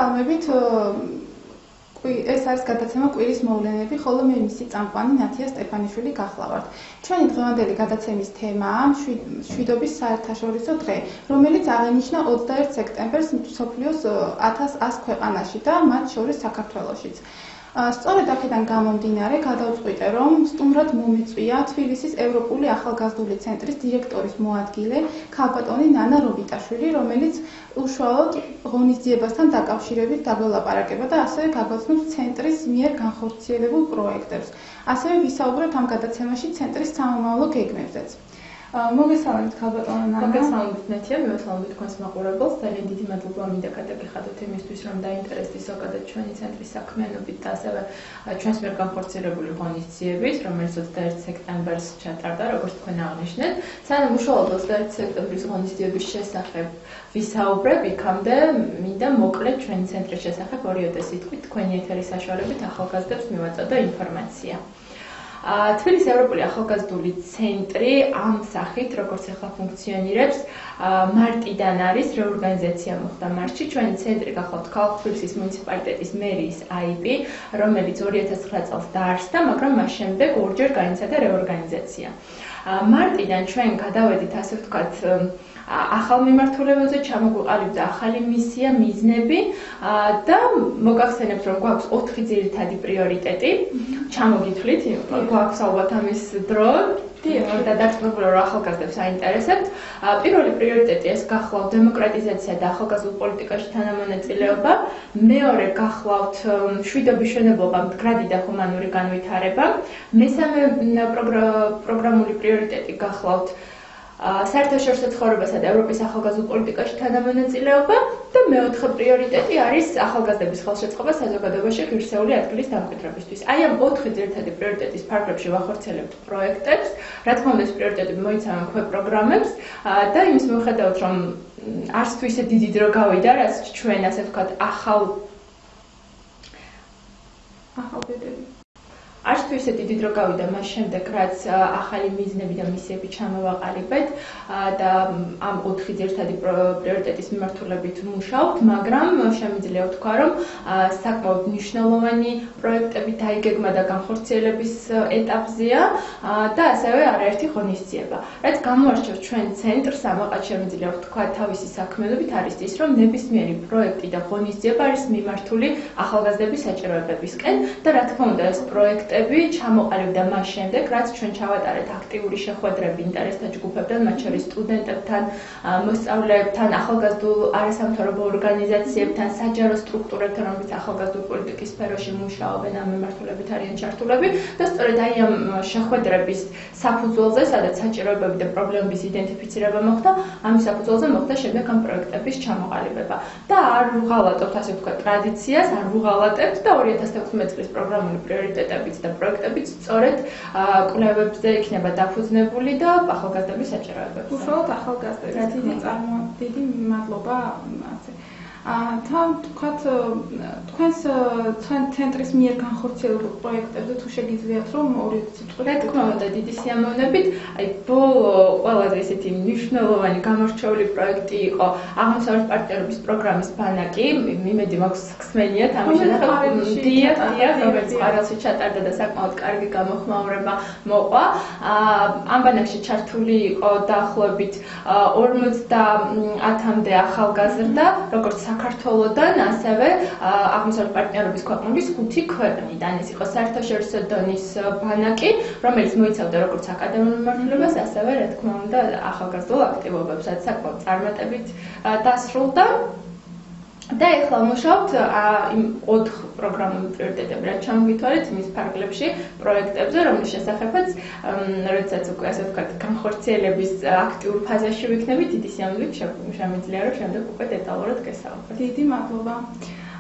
მოგესალმებით. ეს არის გადაცემა კვირის მოვლენები, ხოლო მე მისი წამყვანი ნათია სტეფანიშვილი გახლავართ. ჩვენი დღევანდელი გადაცემის თემაა მშვიდობის საერთაშორისო დღე, რომელიც აღინიშნა 21 სექტემბერს მსოფლიოს 1100 ქვეყანაში და მათ შორის საქართველოშიც. სწორედ აქედან გამომდინარე გადავწყვიტე, რომ სტუმრად მომეწვია თბილისის ევროპული ახალგაზრდული ცენტრის დირექტორის მოადგილე ქალბატონი ნანა რობიტაშვილი, რომელიც უშუალოდ ღონისძიებასთან დაკავშირებით დაგველაპარაკება და ასევე გაგვაცნობს ცენტრის მიერ განხორციელებულ პროექტებს. ასევე ვისაუბრებთ ამ გადაცემაში ცენტრის სამომავლო გეგმებზეც. მოგესალმებით ქალბატონო ნანა. მოგესალმებით ნათია, მივესალმებით თქვენს მაყურებელს. ძალიან დიდი მადლობა მინდა გადაგიხადოთ იმისთვის, რომ დაინტერესდით ზოგადად ჩვენი ცენტრის საქმიანობით და ასევე ჩვენს მიერ განხორციელებული ღონისძიებით, რომელიც 21 სექტემბერს ჩატარდა, როგორც თქვენ აღნიშნეთ. სანამ უშუალოდ 21 სექტემბრის ღონისძიების შესახებ ვისაუბრებ, იქამდე მინდა მოკლედ ჩვენი ცენტრის შესახებ 2 სიტყვით თქვენი ეთერის საშუალებით ახალგაზრდებს მივაწოდო ინფორმაცია. თბილისის ევროპული ახალგაზრდული ცენტრი ამ სახით, როგორც ახლა ფუნქციონირებს, მარტიდან არის რეორგანიზაცია მოხდა მარტში. ჩვენი ცენტრი გახლავთ ქალაქ თბილისის მუნიციპალიტეტის მერიის AIP, რომელიც 2009 წელს დაარსდა, მაგრამ მას შემდეგ ორჯერ განიცადა რეორგანიზაცია. მარტიდან ჩვენ გადავედით, ასე ვთქვათ, ახალ მიმართულებებზე, ჩამოგვიყალიბდა ახალი მისია, მიზნები და მოგახსენებთ, რომ გვაქვს 4 ძირითადი პრიორიტეტი. ჩამოგითვლით, გვაქვს ალბათ ამის დრო და დარწმუნებული რომ ახალგაზრდებს აინტერესებთ. პირველი პრიორიტეტი ეს გახლავთ დემოკრატიზაცია და ახალგაზრდულ პოლიტიკაში თანამონაწილეობა. მეორე გახლავთ მშვიდობის მშენებლობა, მდგრადი და ჰუმანური განვითარება. მესამე პროგრამული პრიორიტეტი გახლავთ საერთაშორისო ცხოვრებასა და ევროპის ახალგაზრდულ პოლიტიკაში თანამონაწილეობა და მეოთხე პრიორიტეტი არის ახალგაზრდების ხელშეწყობა საზოგადოებაში ღირსეული ადგილის დამკვიდრებისთვის. აი ამ 4 ძირითადი პრიორიტეტის ფარგლებში ვახორციელებთ პროექტებს. რა თქმა უნდა, ეს პრიორიტეტები მოიცავენ ქვეპროგრამებს და იმის მიუხედავად, რომ არც თუ ისე დიდი დრო გავიდა, რაც ჩვენ ასე ვთქვათ არც თუ ისე დიდი დრო გავიდა მას შემდეგ, რაც ახალი მიზნები და მისიები ჩამოვაყალიბეთ და ამ 4 ძირითადი პრიორიტეტის მიმართულებით ვმუშაობთ, მაგრამ შემიძლია ვთქვა, რომ საკმაოდ მნიშვნელოვანი პროექტები დაიგეგმა და განხორციელების ეტაპზეა და ასევე არაერთი ღონისძიება. რაც გამოარჩევს ჩვენ ცენტრს, ამაყად შემიძლია ვთქვა თავისი საქმიანობით არის ის, რომ ნებისმიერი პროექტი და ღონისძიება არის მიმართული ახალგაზრდების საჭიროებებისკენ და რა თქმა უნდა ეს პროექტი ჩამოყალიბდა მას შემდეგ, რაც ჩვენ ჩავატარეთ აქტიური შეხვედრები ინტერესთა ჯგუფებთან, მათ შორის სტუდენტებთან, მოსწავლეებთან, ახალგაზრდულ არასამთავრობო ორგანიზაციებთან, საჯარო სტრუქტურებთან, რომლებიც ახალგაზრდულ პოლიტიკის სფეროში მუშაობენ, ამ მიმართულებით არიან ჩართულები და სწორედ აი ამ შეხვედრების საფუძველზე, სადაც საჭიროებები და პრობლემების იდენტიფიცირება მოხდა, ამის საფუძველზე მოხდა შემდეგ ამ პროექტების ჩამოყალიბება. და არ ვღალატებთ, ასე ვთქვათ, ტრადიციას, არ ვღალატებთ და 2016 წლის პროგრამული პრიორიტეტებიც და პროექტებიც სწორედ კვლევებზე იქნება დაფუძნებული და ახალგაზრდების საჭიროებებზე. უშუალოდ ახალგაზრდებს დიდი მადლობა. თან თქვათ თქვენს ცენტრის მიერ განხორციელებულ პროექტებზე თუ შეგიძლიათ რომ 2 სიტყვით. რა თქმა უნდა, დიდი სიამოვნებით, აი ბოლო ყველაზე ისეთი მნიშვნელოვანი გამორჩეული პროექტი იყო აღმოსავლეთ პარტნიორობის პროგრამის ბანაკი. იმედი მაქვს ხსმენიათ ამის შესახებ, რომელიც ყარელში ჩატარდა და საკმაოდ კარგი გამოხმაურება მოყვა. ამ ბანაკში ჩართული იყო დაახლოებით 50-მდე ახალგაზრდა, როგორც საქართველოდან, ასევე აღმოსავლეთ პარტნიორობის ქვეყნების 5 ქვეყნიდან. ეს იყო საერთაშორისო დონის ბანაკი, რომელიც მოიცავდა როგორც აკადემიურ მიმართულებას, ასევე რა თქმა უნდა ახალგაზრდულ აქტივობებს, რაც საკმაოდ წარმატებით დასრულდა. და ეხლა მუშაობთ იმ 4 პროგრამული პრიორიტეტები, რაც ჩამოგითვალეთ იმის ფარგლებში, პროექტებზე, რომლის შესახებაც, როდესაც უკვე ასე ვთქვათ, განხორციელების აქტიურ ფაზაში ვიქნებით, დიდი სიამოვნებით შემიძლია რომ შემდეგ უკვე დეტალურად გესაუბროთ. დიდი მადლობა.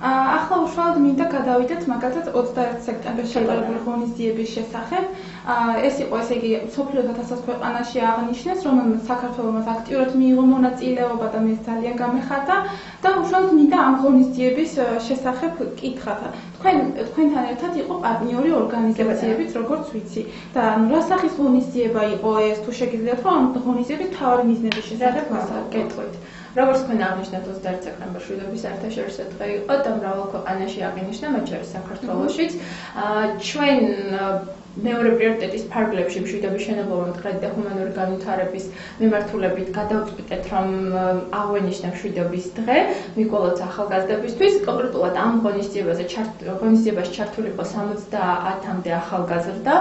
ახლა უშუალოდ მინდა გადავიდეთ მაგალითად 21 სექტემბერს ჩატარებული ღონისძიების შესახებ. ეს იყო ესე იგი სოფლიო 1000 ქვეყანაში აღნიშნეს, რომელმაც საქართველოს აქტიურად მიიღო მონაწილეობა და მე ძალიან გამეხარდა და უშუალოდ მინდა ამ ღონისძიების შესახებ კითხათ. თქვენთან ერთად იყო პარტნიორი ორგანიზაციებიც, როგორც ვიცი. და რა სახის ღონისძიება იყო ეს, თუ შეგიძლიათ რომ ამ ღონისძიების მთავარი მიზნების შესახებ გეტყვით. როგორც თქვენ აღნიშნეთ 21 სექტემბერს მშვიდობის საერთაშორისო დღე იყო და მრავალ ქვეყანაში აღინიშნა, მათ შორის საქართველოშიც. ჩვენ მეორე პრიორიტეტის ფარგლებში მშვიდობის მშენებლობა მდგრადი და ჰუმანური განვითარების მიმართულებით გადავწყვიტეთ, რომ აღვენიშნა მშვიდობის დღე მიკოლოც ახალგაზრდებისთვის. კონკრეტულად ამ ღონისძიებაში ჩართული იყო 70-მდე ახალგაზრდა.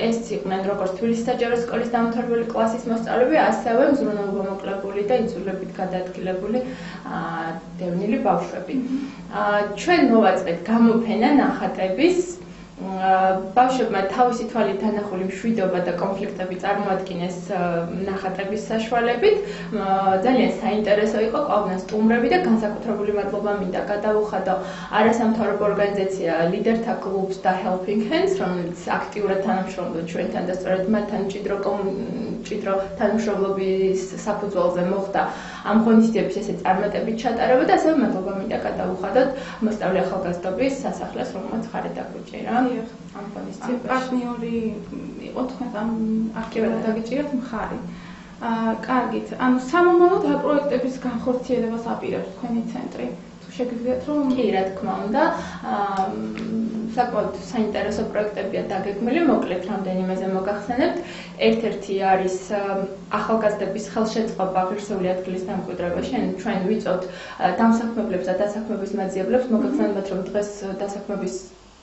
ეს იყვნენ როგორც თბილისის საჯარო სკოლის დამთავრებული კლასის მოსწავლეები, ასევე მზრუნველმოკლებული და იძულებით გადაადგილებული დევნილი ბავშვები. ჩვენ მოვაწყეთ გამოფენა ნახატების ბავშვებმა თავისი თვალით დანახული მშვიდობა და კონფლიქტები წარმოადგინეს ნახატების საშუალებით. ძალიან საინტერესო იყო, ყვავდნენ სტუმრები და განსაკუთრებული მადლობა მინდა გადაუხადო არასამთავრობო ორგანიზაცია ლიდერთა კლუბს და Helping Hands, რომელიც აქტიურად თანამშრომლობდა ჩვენთან და სწორედ მათთან მჭიდრო თანამშრომლობის საფუძველზე მოხდა ამ ღონისძიების ესე წარმატებით ჩატარება და ასევე მადლობა მინდა გადაუხადოთ მოსწავლე ახალგაზრდობის სასახლეს, რომელმაც ხარი დაგვიჭირა. ამ ღონისძიებაში. პარტნიორი იყო თქვენ ამ აქტიურად დაგიჭირეთ მხარი. კარგით. ანუ სამომავლოდ რა პროექტების განხორციელებას აპირებს თქვენი ცენტრი? თუ შეგიძლიათ რომ კი, რა თქმა უნდა. საკმაოდ საინტერესო პროექტებია დაგეგმილი, მოკლედ რამდენიმეზე მოგახსენებთ. ერთ-ერთი არის ახალგაზრდების ხელშეწყობა ღირსეული ადგილის დამკვიდრებაში. ჩვენ ვიწვევთ დამსაქმებლებს და დასაქმების მაძიებლებს, მოგახსენებთ რომ დღეს დასაქმების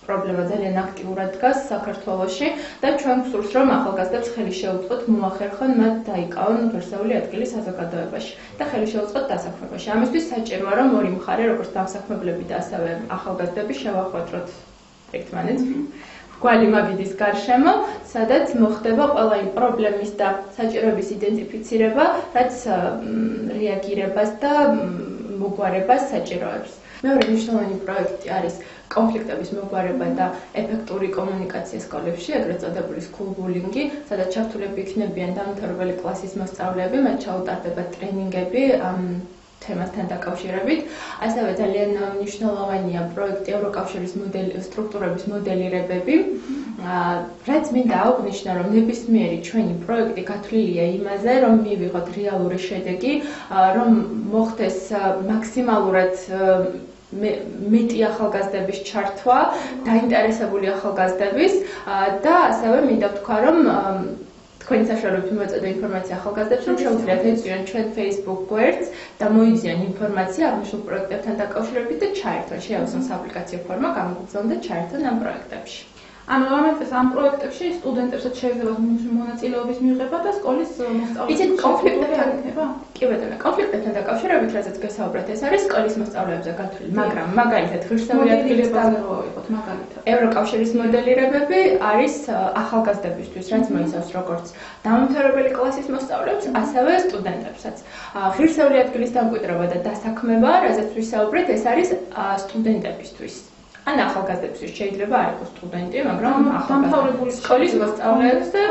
პრობლემა ძალიან აქტიურად დგას საქართველოში და ჩვენ გვსურს რომ ახალგაზრდებს ხელი შეუწყოთ მოახერხონ მათ დაიკავონ ღირსეული ადგილი საზოგადოებაში და ხელი შეუწყოთ დასაქმებაში. ამისთვის საჭიროა რომ ორი მხარე როგორც დამსაქმებლები და ასევე ახალგაზრდები შევახვედროთ ერთმანეთს გვალი მაგიდის გარშემო, სადაც მოხდება ყველა იმ პრობლემის და საჭიროების იდენტიფიცირება, რაც რეაგირებას და მოგვარებას საჭიროებს. მეორე მნიშვნელოვანი პროექტი არის კონფლიქტების მოგვარება და ეფექტური კომუნიკაცია სკოლებში, ეგრეთ წოდებული school bullying-ი, სადაც ჩართულები იქნებიან დამთავრებელი კლასის მოსწავლეები, მათ ჩაუტარდება ტრენინგები ამ თემასთან დაკავშირებით. ასევე ძალიან მნიშვნელოვანია პროექტი ევროკავშირის სტრუქტურების მოდელირებები. რაც მინდა აღვნიშნო, რომ ნებისმიერი ჩვენი პროექტი გათვლილია იმაზე, რომ მივიღოთ რეალური შედეგი, რომ მოხდეს მაქსიმალურად მეტი ახალგაზრდების ჩართვა, დაინტერესებული ახალგაზრდების და ასევე მინდა ვთქვა, რომ თქვენი საშუალებით მივაწოდე ინფორმაცია ახალგაზრდებს, რომ შეუძლიათ ეწვიონ ჩვენ Facebook გვერდს და მოიზიონ ინფორმაცია აღნიშნულ პროექტებთან დაკავშირებით და ჩაერთონ, შეავსონ აპლიკაციო ფორმა, გამოგგზავნონ და ჩაერთონ ამ პროექტებში. ანუ ამ პროექტებში სტუდენტებსაც შეიძლება მონაწილეობის მიღება და სკოლის მოსწავლეებს კონფლიქტებთან იქნება? კი ბატონო, კონფლიქტებთან დაკავშირებით, რასაც გესაუბრეთ, ეს არის სკოლის მოსწავლეებზე გათვლილი, მაგრამ მაგალითად ღირსეული ადგილის დამკვიდრებელს მაგალითად. ევროკავშირის მოდელირებები არის ახალგაზრდებისთვის, რაც მოიცავს როგორც დამთავრებელი კლასის მოსწავლეებს, ასევე სტუდენტებსაც. ღირსეული ადგილის დამკვიდრება და დასაქმება, რაზეც ვისაუბრეთ, ეს არის სტუდენტებისთვის. ან ახალგაზრდებისთვის შეიძლება არ იყოს სტუდენტი, მაგრამ დამთავრებული სკოლის მოსწავლეებს და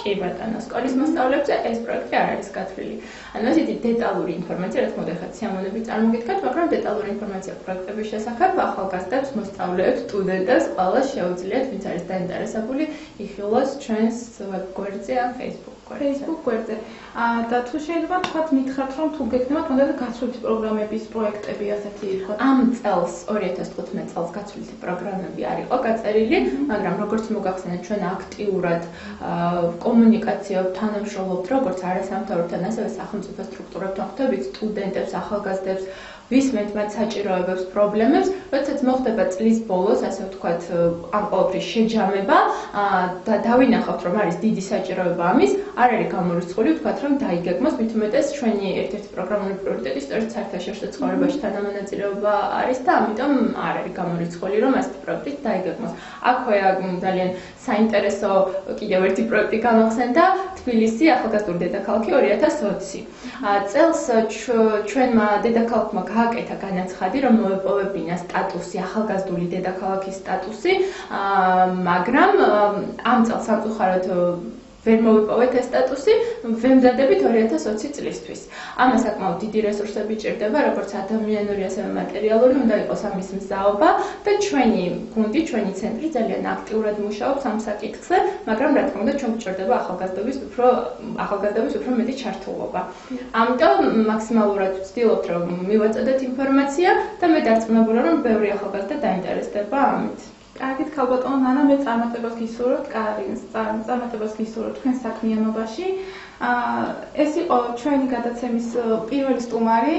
კი ბატონო, სკოლის მოსწავლეებს ეს პროექტი არ არის გათვლილი. ანუ ესეთი დეტალური ინფორმაცია, რა თქმა უნდა, ხა სიამოვნებით წარმოგიდგათ, მაგრამ დეტალური ინფორმაცია პროექტების შესახებ ახალგაზრდებს, მოსწავლეებს, სტუდენტებს ყველა შეუძლიათ, ვინც არის დაინტერესებული, იხილოს ჩვენს ვებგვერდზე ან Facebook გვერდზე. და თუ შეიძლება თქვათ მითხრათ, რომ თუ გექნებათ მოდელი გაცვლითი პროგრამების პროექტები ასეთი თქვათ. ამ წელს 2015 წელს გაცვლითი პროგრამები არ იყო გაწერილი, მაგრამ როგორც მოგახსენეთ, ჩვენ აქტიურად კომუნიკაციობთ, თანამშრომლობთ როგორც არასამთავრობთან, ასევე სახელმწიფო სტრუქტურებთან, ხვდებით სტუდენტებს, ახალგაზრდებს, ვისმენთ მათ საჭიროებებს, პრობლემებს, როდესაც მოხდება წლის ბოლოს, ასე ვთქვათ, ამ ყოველთვის შეჯამება და დავინახავთ, რომ არის დიდი საჭიროება ამის, არ არის გამორიცხული, ვთქვათ, რომ დაიგეგმოს, მით უმეტეს ჩვენი ერთ-ერთი პროგრამული პრიორიტეტი სწორედ საერთაშორისო ცხოვრებაში თანამონაწილეობა არის და ამიტომ არ არის გამორიცხული, რომ ასეთი პროექტი დაიგეგმოს. აქვეა ძალიან საინტერესო კიდევ ერთი პროექტი გამახსენდა, თბილისი ახალგაზრდული დედაქალაქი 2020. წელს ჩვენმა დედაქალაქმა გააკეთა განაცხადი, რომ მოეპოვებინა სტატუსი, ახალგაზრდული დედაქალაქის სტატუსი, მაგრამ ამ წელს სამწუხაროდ ვერ მოვიპოვეთ ეს სტატუსი, ვემზადებით 2020 წლისთვის. ამას საკმაოდ დიდი რესურსები ჭირდება, როგორც ადამიანური, ასევე მატერიალური, უნდა იყოს ამის მზაობა და ჩვენი გუნდი, ჩვენი ცენტრი ძალიან აქტიურად მუშაობს ამ საკითხზე, მაგრამ რა თქმა უნდა, ჩვენ გვჭირდება ახალგაზრდების უფრო მეტი ჩართულობა. ამიტომ მაქსიმალურად ვცდილობთ, რომ მივაწოდეთ ინფორმაცია და მე დარწმუნებული ვარ, რომ ბევრი ახალგაზრდა დაინტერესდება ამით. კარგით, ქალბატონო ნანა, მე წარმატებას გისურვებთ, წარმატებას გისურვებთ თქვენ საქმიანობაში. ეს იყო ჩვენი გადაცემის პირველი სტუმარი,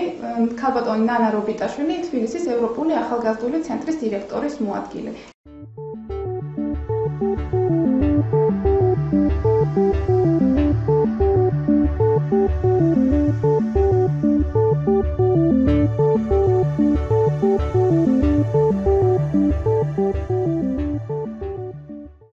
ქალბატონი ნანა რობიტაშვილი, თბილისის ევროპული ახალგაზრდული ცენტრის დირექტორის მოადგილე.